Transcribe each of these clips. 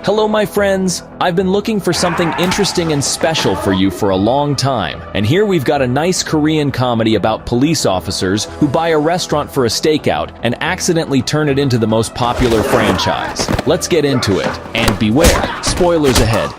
Hello, my friends. I've been looking for something interesting and special for you for a long time. And here we've got a nice Korean comedy about police officers who buy a restaurant for a stakeout and accidentally turn it into the most popular franchise. Let's get into it. And beware, spoilers ahead.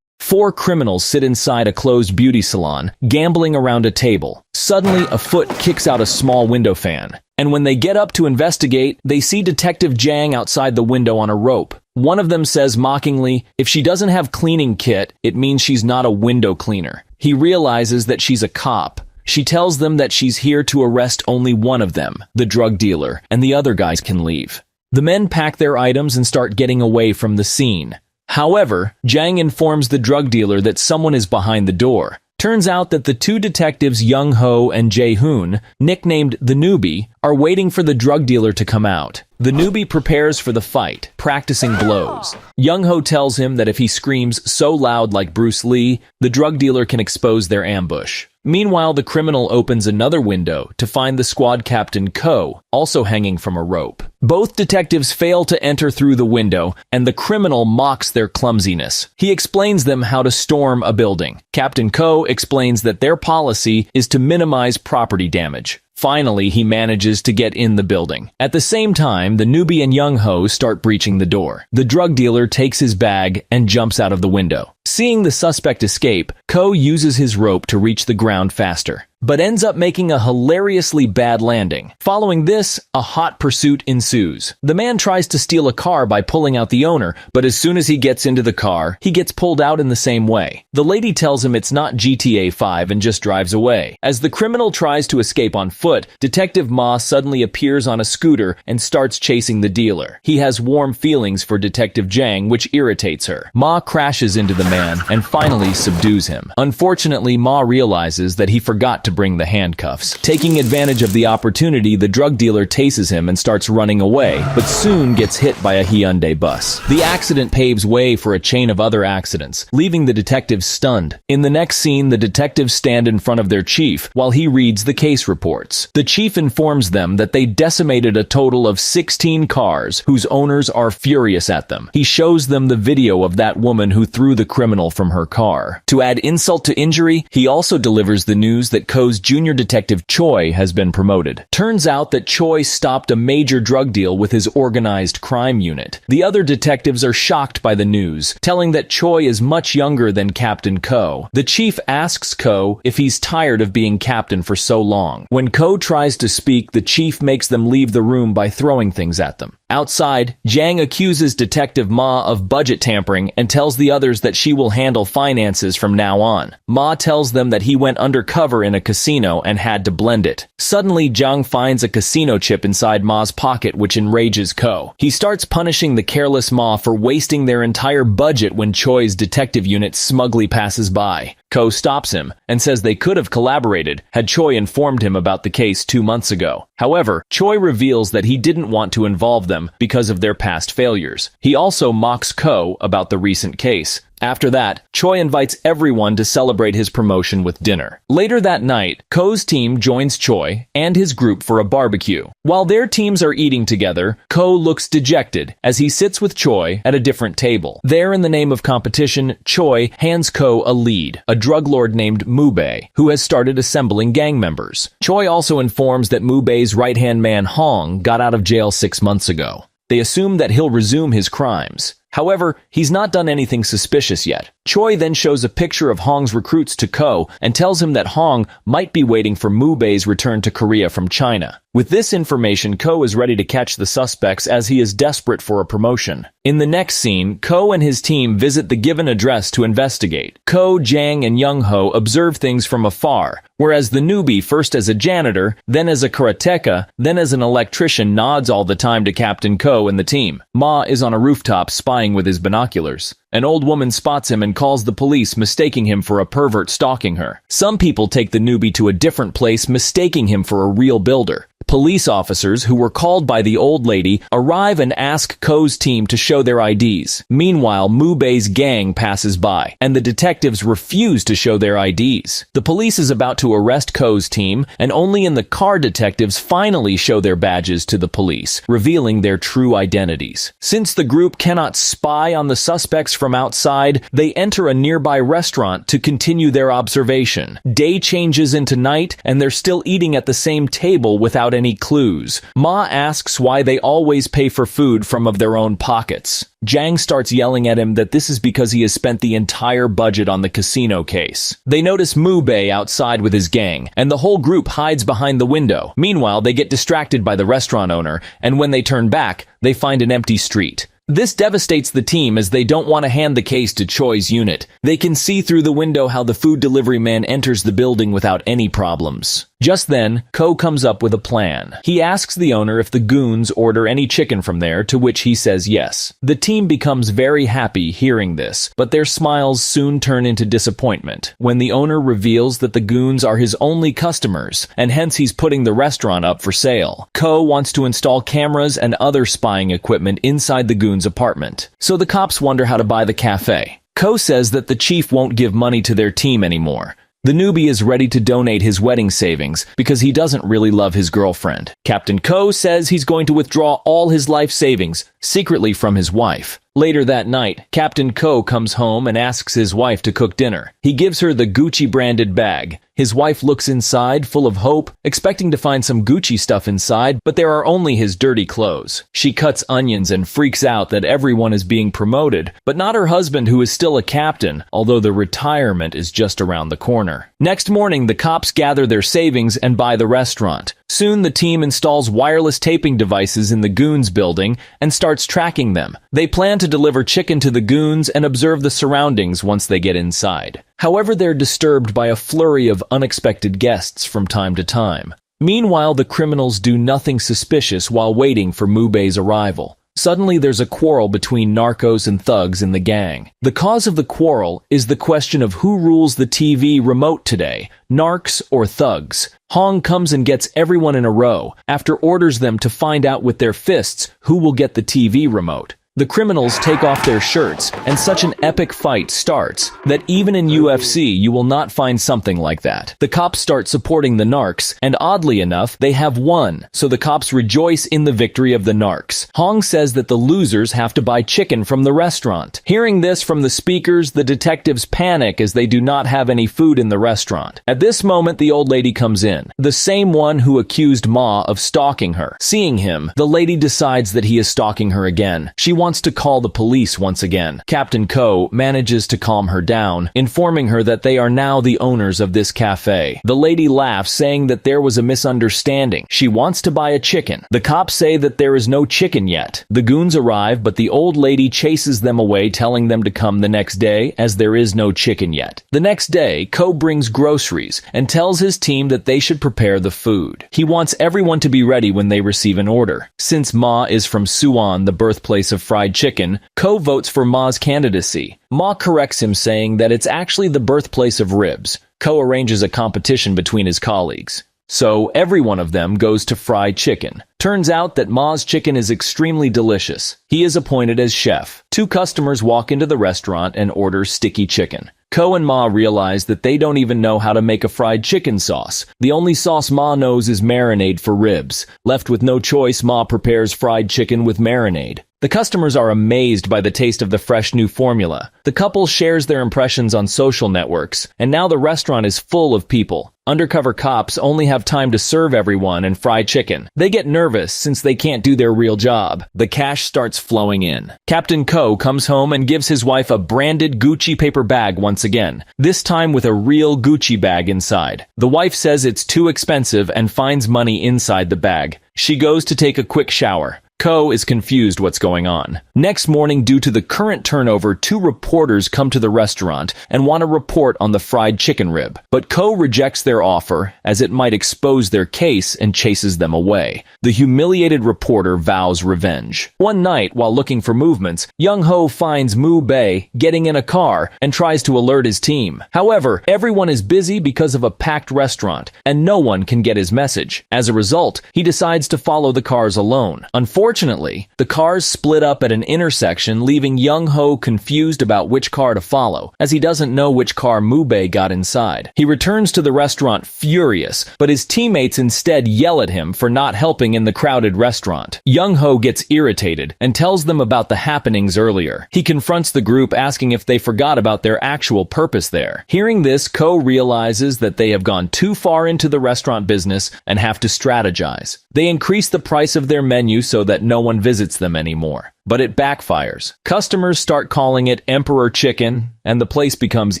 Four criminals sit inside a closed beauty salon, gambling around a table. Suddenly, a foot kicks out a small window fan. And when they get up to investigate, they see Detective Jang outside the window on a rope. One of them says mockingly, if she doesn't have cleaning kit, it means she's not a window cleaner. He realizes that she's a cop. She tells them that she's here to arrest only one of them, the drug dealer, and the other guys can leave. The men pack their items and start getting away from the scene. However, Jang informs the drug dealer that someone is behind the door. Turns out that the two detectives Young Ho and Jae Hoon, nicknamed the Newbie, are waiting for the drug dealer to come out. The newbie prepares for the fight, practicing blows. Young Ho tells him that if he screams so loud like Bruce Lee, the drug dealer can expose their ambush. Meanwhile, the criminal opens another window to find the squad captain Ko, also hanging from a rope. Both detectives fail to enter through the window, and the criminal mocks their clumsiness. He explains them how to storm a building. Captain Ko explains that their policy is to minimize property damage. Finally, he manages to get in the building. At the same time, the newbie and Young Ho start breaching the door. The drug dealer takes his bag and jumps out of the window. Seeing the suspect escape, Ko uses his rope to reach the ground faster, but ends up making a hilariously bad landing. Following this, a hot pursuit ensues. The man tries to steal a car by pulling out the owner, but as soon as he gets into the car, he gets pulled out in the same way. The lady tells him it's not GTA 5 and just drives away. As the criminal tries to escape on foot, Detective Ma suddenly appears on a scooter and starts chasing the dealer. He has warm feelings for Detective Jang, which irritates her. Ma crashes into the man and finally subdues him. Unfortunately, Ma realizes that he forgot to bring the handcuffs. Taking advantage of the opportunity, the drug dealer tases him and starts running away, but soon gets hit by a Hyundai bus. The accident paves way for a chain of other accidents, leaving the detectives stunned. In the next scene, the detectives stand in front of their chief while he reads the case reports. The chief informs them that they decimated a total of 16 cars whose owners are furious at them. He shows them the video of that woman who threw the criminal from her car. To add insult to injury, he also delivers the news that Ko's junior detective Choi has been promoted. Turns out that Choi stopped a major drug deal with his organized crime unit. The other detectives are shocked by the news, telling that Choi is much younger than Captain Ko. The chief asks Ko if he's tired of being captain for so long. When Ko tries to speak, the chief makes them leave the room by throwing things at them. Outside, Jang accuses Detective Ma of budget tampering and tells the others that she will handle finances from now on. Ma tells them that he went undercover in a casino and had to blend it. Suddenly, Jang finds a casino chip inside Ma's pocket, which enrages Ko. He starts punishing the careless Ma for wasting their entire budget when Choi's detective unit smugly passes by. Ko stops him and says they could have collaborated had Choi informed him about the case 2 months ago. However, Choi reveals that he didn't want to involve them because of their past failures. He also mocks Ko about the recent case. After that, Choi invites everyone to celebrate his promotion with dinner. Later that night, Ko's team joins Choi and his group for a barbecue. While their teams are eating together, Ko looks dejected as he sits with Choi at a different table. There, in the name of competition, Choi hands Ko a lead, a drug lord named Mubei, who has started assembling gang members. Choi also informs that Mubei's right-hand man Hong got out of jail 6 months ago. They assume that he'll resume his crimes. However, he's not done anything suspicious yet. Choi then shows a picture of Hong's recruits to Ko and tells him that Hong might be waiting for Mubei's return to Korea from China. With this information, Ko is ready to catch the suspects as he is desperate for a promotion. In the next scene, Ko and his team visit the given address to investigate. Ko, Jang, and Young Ho observe things from afar, whereas the newbie, first as a janitor, then as a karateka, then as an electrician, nods all the time to Captain Ko and the team. Ma is on a rooftop spying with his binoculars. An old woman spots him and calls the police, mistaking him for a pervert stalking her. Some people take the newbie to a different place, mistaking him for a real builder. Police officers, who were called by the old lady, arrive and ask Ko's team to show their IDs. Meanwhile, Mubei's gang passes by, and the detectives refuse to show their IDs. The police is about to arrest Ko's team, and only in the car detectives finally show their badges to the police, revealing their true identities. Since the group cannot spy on the suspects from outside, they enter a nearby restaurant to continue their observation. Day changes into night, and they're still eating at the same table without any clues. Ma asks why they always pay for food from of their own pockets. Jang starts yelling at him that this is because he has spent the entire budget on the casino case. They notice Mubei outside with his gang, and the whole group hides behind the window. Meanwhile, they get distracted by the restaurant owner, and when they turn back, they find an empty street. This devastates the team as they don't want to hand the case to Choi's unit. They can see through the window how the food delivery man enters the building without any problems. Just then, Ko comes up with a plan. He asks the owner if the goons order any chicken from there, to which he says yes. The team becomes very happy hearing this, but their smiles soon turn into disappointment when the owner reveals that the goons are his only customers, and hence he's putting the restaurant up for sale. Ko wants to install cameras and other spying equipment inside the goons' apartment, so the cops wonder how to buy the cafe. Ko says that the chief won't give money to their team anymore. The newbie is ready to donate his wedding savings because he doesn't really love his girlfriend. Captain Ko says he's going to withdraw all his life savings secretly from his wife. Later that night, Captain Ko comes home and asks his wife to cook dinner. He gives her the Gucci-branded bag. His wife looks inside, full of hope, expecting to find some Gucci stuff inside, but there are only his dirty clothes. She cuts onions and freaks out that everyone is being promoted, but not her husband, who is still a captain, although the retirement is just around the corner. Next morning, the cops gather their savings and buy the restaurant. Soon the team installs wireless taping devices in the goons building and starts tracking them. They plan to deliver chicken to the goons and observe the surroundings once they get inside. However, they're disturbed by a flurry of unexpected guests from time to time. Meanwhile, the criminals do nothing suspicious while waiting for Mubei's arrival. Suddenly, there's a quarrel between narcos and thugs in the gang. The cause of the quarrel is the question of who rules the TV remote today, narcs or thugs. Hong comes and gets everyone in a row, after orders them to find out with their fists who will get the TV remote. The criminals take off their shirts, and such an epic fight starts that even in UFC you will not find something like that. The cops start supporting the narcs, and oddly enough, they have won, so the cops rejoice in the victory of the narcs. Hong says that the losers have to buy chicken from the restaurant. Hearing this from the speakers, the detectives panic as they do not have any food in the restaurant. At this moment, the old lady comes in, the same one who accused Ma of stalking her. Seeing him, the lady decides that he is stalking her again. She wants to call the police once again. Captain Ko manages to calm her down, informing her that they are now the owners of this cafe. The lady laughs, saying that there was a misunderstanding. She wants to buy a chicken. The cops say that there is no chicken yet. The goons arrive, but the old lady chases them away, telling them to come the next day, as there is no chicken yet. The next day, Ko brings groceries and tells his team that they should prepare the food. He wants everyone to be ready when they receive an order. Since Ma is from Suwon, the birthplace of fried chicken, Ko votes for Ma's candidacy. Ma corrects him, saying that it's actually the birthplace of ribs. Ko arranges a competition between his colleagues. So every one of them goes to fried chicken. Turns out that Ma's chicken is extremely delicious. He is appointed as chef. Two customers walk into the restaurant and order sticky chicken. Ko and Ma realize that they don't even know how to make a fried chicken sauce. The only sauce Ma knows is marinade for ribs. Left with no choice, Ma prepares fried chicken with marinade. The customers are amazed by the taste of the fresh new formula. The couple shares their impressions on social networks, and now the restaurant is full of people. Undercover cops only have time to serve everyone and fry chicken. They get nervous since they can't do their real job. The cash starts flowing in. Captain Ko comes home and gives his wife a branded Gucci paper bag once again, this time with a real Gucci bag inside. The wife says it's too expensive and finds money inside the bag. She goes to take a quick shower. Ko is confused what's going on. Next morning, due to the current turnover, 2 reporters come to the restaurant and want to report on the fried chicken rib. But Ko rejects their offer as it might expose their case and chases them away. The humiliated reporter vows revenge. One night, while looking for movements, Young Ho finds Mu Bei getting in a car and tries to alert his team. However, everyone is busy because of a packed restaurant, and no one can get his message. As a result, he decides to follow the cars alone. Unfortunately, the cars split up at an intersection, leaving Young Ho confused about which car to follow, as he doesn't know which car Mu Bei got inside. He returns to the restaurant furious, but his teammates instead yell at him for not helping in the crowded restaurant. Young Ho gets irritated and tells them about the happenings earlier. He confronts the group, asking if they forgot about their actual purpose there. Hearing this, Ko realizes that they have gone too far into the restaurant business and have to strategize. They increase the price of their menu so that no one visits them anymore. But it backfires. Customers start calling it Emperor Chicken, and the place becomes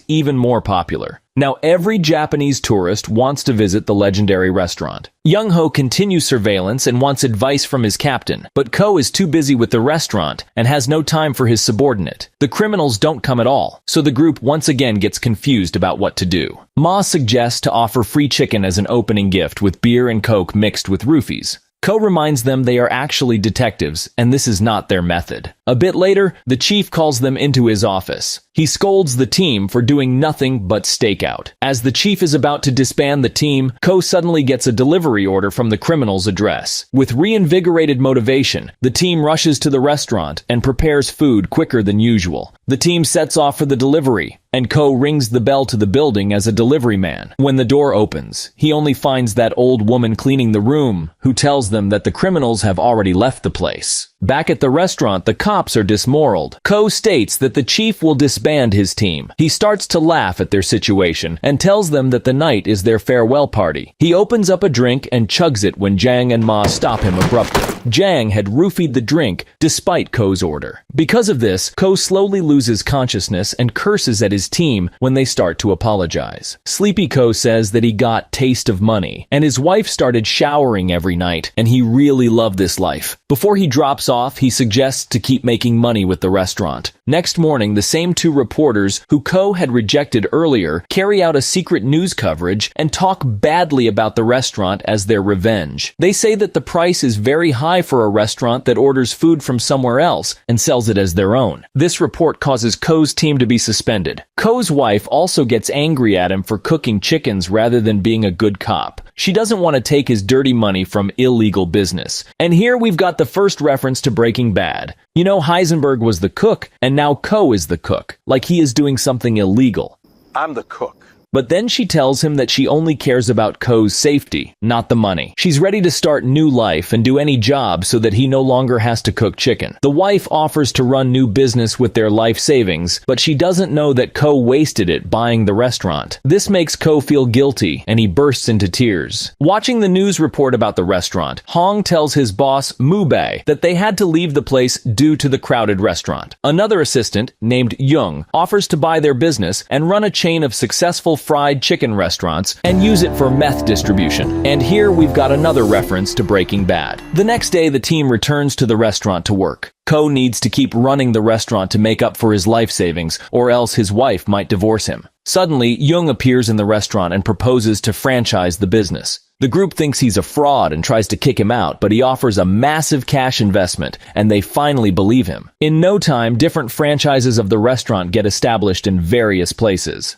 even more popular. Now every Japanese tourist wants to visit the legendary restaurant. Young Ho continues surveillance and wants advice from his captain, but Ko is too busy with the restaurant and has no time for his subordinate. The criminals don't come at all, so the group once again gets confused about what to do. Ma suggests to offer free chicken as an opening gift with beer and coke mixed with roofies. Ko reminds them they are actually detectives, and this is not their method. A bit later, the chief calls them into his office. He scolds the team for doing nothing but stakeout. As the chief is about to disband the team, Ko suddenly gets a delivery order from the criminal's address. With reinvigorated motivation, the team rushes to the restaurant and prepares food quicker than usual. The team sets off for the delivery, and Ko rings the bell to the building as a delivery man. When the door opens, he only finds that old woman cleaning the room, who tells them that the criminals have already left the place. Back at the restaurant, the cops are dismoraled. Ko states that the chief will disband his team. He starts to laugh at their situation and tells them that the night is their farewell party. He opens up a drink and chugs it when Jang and Ma stop him abruptly. Jang had roofied the drink despite Ko's order. Because of this, Ko slowly loses consciousness and curses at his team when they start to apologize. Sleepy Ko says that he got taste of money, and his wife started showering every night, and he really loved this life. Before he drops off, he suggests to keep making money with the restaurant. Next morning, the same 2 reporters who Ko had rejected earlier carry out a secret news coverage and talk badly about the restaurant as their revenge. They say that the price is very high for a restaurant that orders food from somewhere else and sells it as their own. This report causes Ko's team to be suspended. Ko's wife also gets angry at him for cooking chickens rather than being a good cop. She doesn't want to take his dirty money from illegal business. And here we've got the first reference to Breaking Bad. You know, Heisenberg was the cook, and now Ko is the cook, like he is doing something illegal. I'm the cook. But then she tells him that she only cares about Ko's safety, not the money. She's ready to start new life and do any job so that he no longer has to cook chicken. The wife offers to run new business with their life savings, but she doesn't know that Ko wasted it buying the restaurant. This makes Ko feel guilty, and he bursts into tears. Watching the news report about the restaurant, Hong tells his boss, Mu Bei, that they had to leave the place due to the crowded restaurant. Another assistant, named Young, offers to buy their business and run a chain of successful fried chicken restaurants and use it for meth distribution. And here we've got another reference to Breaking Bad. The next day, the team returns to the restaurant to work. Ko needs to keep running the restaurant to make up for his life savings, or else his wife might divorce him. Suddenly, Young appears in the restaurant and proposes to franchise the business. The group thinks he's a fraud and tries to kick him out, but he offers a massive cash investment, and they finally believe him. In no time, different franchises of the restaurant get established in various places.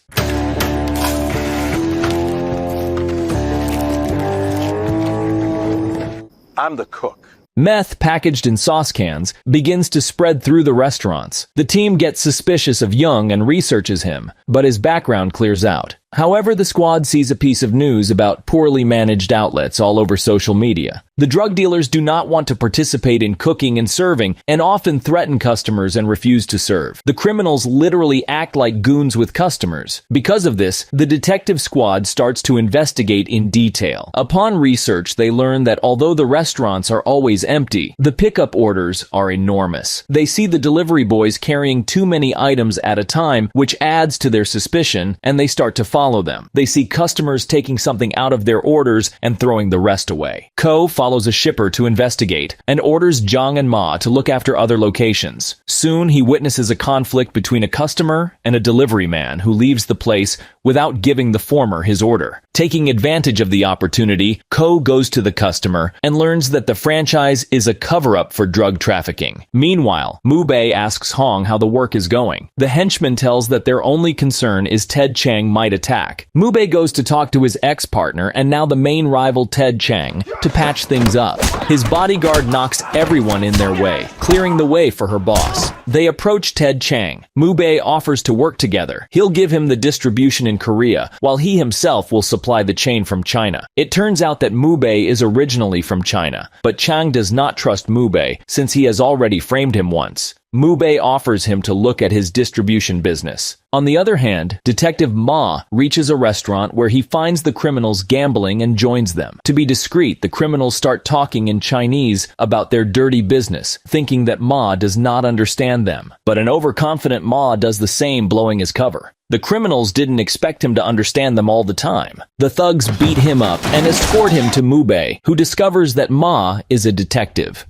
I'm the cook. Meth, packaged in sauce cans, begins to spread through the restaurants. The team gets suspicious of Young and researches him, but his background clears out. However, the squad sees a piece of news about poorly managed outlets all over social media. The drug dealers do not want to participate in cooking and serving, and often threaten customers and refuse to serve. The criminals literally act like goons with customers. Because of this, the detective squad starts to investigate in detail. Upon research, they learn that although the restaurants are always empty, the pickup orders are enormous. They see the delivery boys carrying too many items at a time, which adds to their suspicion, and they start to follow follow them. They see customers taking something out of their orders and throwing the rest away. Ko follows a shipper to investigate and orders Zhang and Ma to look after other locations. Soon he witnesses a conflict between a customer and a delivery man who leaves the place without giving the former his order. Taking advantage of the opportunity, Ko goes to the customer and learns that the franchise is a cover-up for drug trafficking. Meanwhile, Mu Bei asks Hong how the work is going. The henchman tells that their only concern is Ted Chang might attack. Mu Bei goes to talk to his ex-partner and now the main rival Ted Chang to patch things up. His bodyguard knocks everyone in their way, clearing the way for her boss. They approach Ted Chang. Mu Bei offers to work together. He'll give him the distribution in Korea, while he himself will supply the chain from China. It turns out that Mu Bei is originally from China, but Chang does not trust Mu Bei since he has already framed him once. Mu Bei offers him to look at his distribution business. On the other hand, Detective Ma reaches a restaurant where he finds the criminals gambling and joins them. To be discreet, the criminals start talking in Chinese about their dirty business, thinking that Ma does not understand them. But an overconfident Ma does the same, blowing his cover. The criminals didn't expect him to understand them all the time. The thugs beat him up and escort him to Mu Bei, who discovers that Ma is a detective.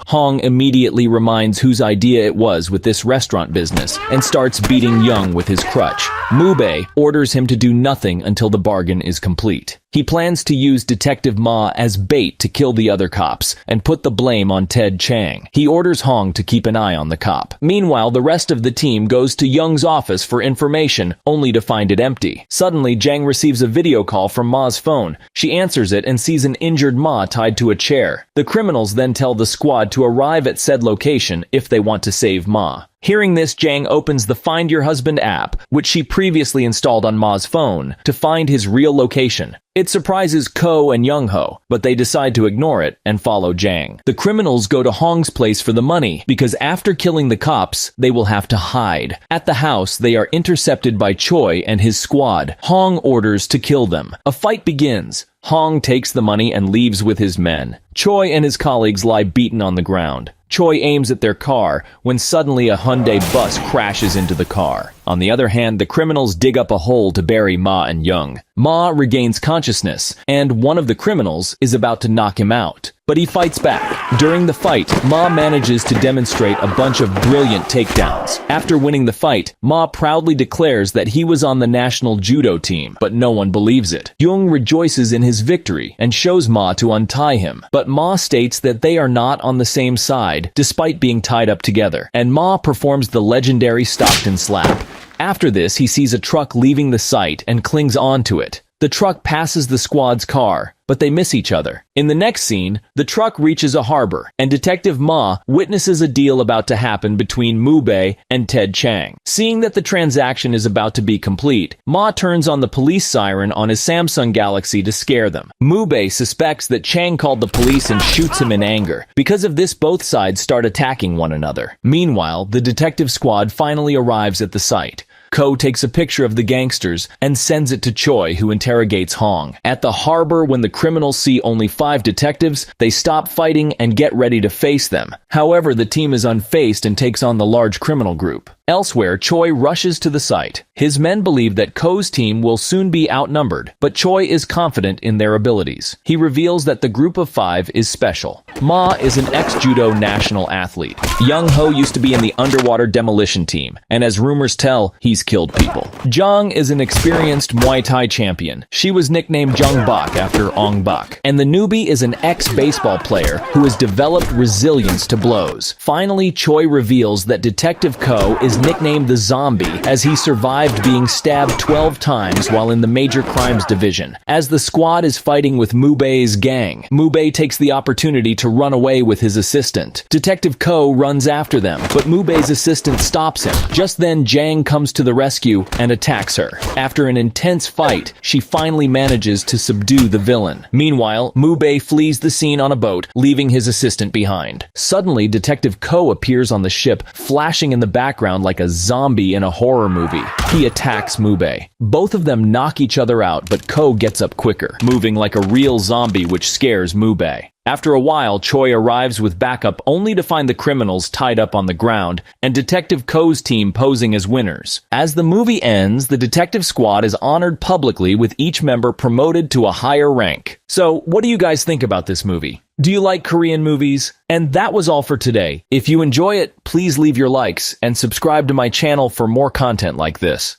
Hong immediately reminds whose idea it was with this restaurant business and starts beating Young with his crutch. Mu Bei orders him to do nothing until the bargain is complete. He plans to use Detective Ma as bait to kill the other cops and put the blame on Ted Chang. He orders Hong to keep an eye on the cop. Meanwhile, the rest of the team goes to Young's office for information, only to find it empty. Suddenly, Zhang receives a video call from Ma's phone. She answers it and sees an injured Ma tied to a chair. The criminals then tell the squad to arrive at said location if they want to save Ma. Hearing this, Zhang opens the Find Your Husband app, which she previously installed on Ma's phone, to find his real location. It surprises Ko and Young-ho, but they decide to ignore it and follow Zhang. The criminals go to Hong's place for the money, because after killing the cops, they will have to hide. At the house, they are intercepted by Choi and his squad. Hong orders to kill them. A fight begins. Hong takes the money and leaves with his men. Choi and his colleagues lie beaten on the ground. Choi aims at their car when suddenly a Hyundai bus crashes into the car. On the other hand, the criminals dig up a hole to bury Ma and Young. Ma regains consciousness, and one of the criminals is about to knock him out, but he fights back. During the fight, Ma manages to demonstrate a bunch of brilliant takedowns. After winning the fight, Ma proudly declares that he was on the national judo team, but no one believes it. Young rejoices in his victory and shows Ma to untie him, but Ma states that they are not on the same side, despite being tied up together, and Ma performs the legendary Stockton slap. After this, he sees a truck leaving the site and clings onto it. The truck passes the squad's car, but they miss each other. In the next scene, the truck reaches a harbor, and Detective Ma witnesses a deal about to happen between Mu Bei and Ted Chang. Seeing that the transaction is about to be complete, Ma turns on the police siren on his Samsung Galaxy to scare them. Mu Bei suspects that Chang called the police and shoots him in anger. Because of this, both sides start attacking one another. Meanwhile, the detective squad finally arrives at the site. Ko takes a picture of the gangsters and sends it to Choi, who interrogates Hong. At the harbor, when the criminals see only 5 detectives, they stop fighting and get ready to face them. However, the team is unfazed and takes on the large criminal group. Elsewhere, Choi rushes to the site. His men believe that Ko's team will soon be outnumbered, but Choi is confident in their abilities. He reveals that the group of 5 is special. Ma is an ex-judo national athlete. Young-ho used to be in the underwater demolition team, and as rumors tell, he's killed people. Zhang is an experienced Muay Thai champion. She was nicknamed Jung Bak after Ong Bak. And the newbie is an ex-baseball player who has developed resilience to blows. Finally, Choi reveals that Detective Ko is nicknamed the Zombie as he survived being stabbed 12 times while in the Major Crimes Division. As the squad is fighting with Mu Bei's gang, Mu Bei takes the opportunity to run away with his assistant. Detective Ko runs after them, but Mu Bei's assistant stops him. Just then, Zhang comes to the rescue and attacks her. After an intense fight, she finally manages to subdue the villain. Meanwhile, Mu Bei flees the scene on a boat, leaving his assistant behind. Suddenly, Detective Ko appears on the ship, flashing in the background like a zombie in a horror movie. He attacks Mu Bei. Both of them knock each other out, but Ko gets up quicker, moving like a real zombie, which scares Mu Bei. After a while, Choi arrives with backup only to find the criminals tied up on the ground and Detective Ko's team posing as winners. As the movie ends, the detective squad is honored publicly with each member promoted to a higher rank. So, what do you guys think about this movie? Do you like Korean movies? And that was all for today. If you enjoy it, please leave your likes and subscribe to my channel for more content like this.